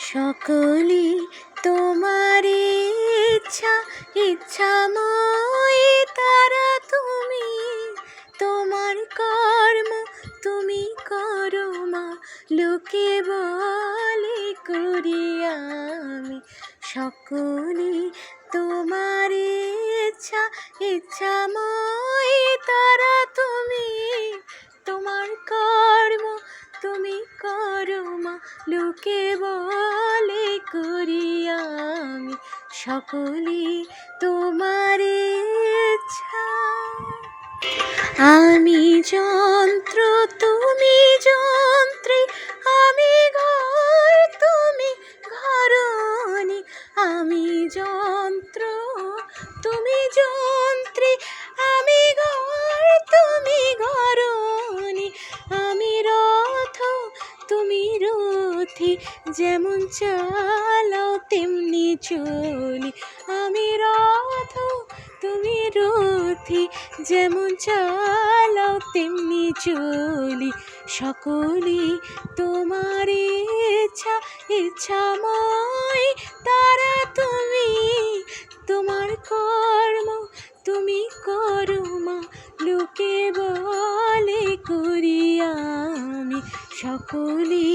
সকলি তোমার ইচ্ছা, ইচ্ছাময় তারা তুমি। তোমার কর্ম তুমি করো মা, লোকে বলে করি আমি। সকলি তোমার ইচ্ছা, ইচ্ছাময় তারা তুমি। তোমার কর্ম তুমি করো মা, লোকে বলে করি আমি। সকলি তোমার ইচ্ছা। আমি যন্ত্র তুমি যন্ত্রী, আমি ঘর তুমি ঘরণী। আমি যন্ত্র তুমি যন্ত্রী, আমি ঘর তুমি ঘরণী। আমি রথ তুমি রথী, যেমন চালাও তেমনি চলি। আমি রথ তুমি রথী, যেমন চালাও তেমনি চলি। সকলি তোমার ইচ্ছা, ইচ্ছাময় তারা তুমি। তোমার কর্ম তুমি করো মা, লোকে বলে করি আমি। সকলি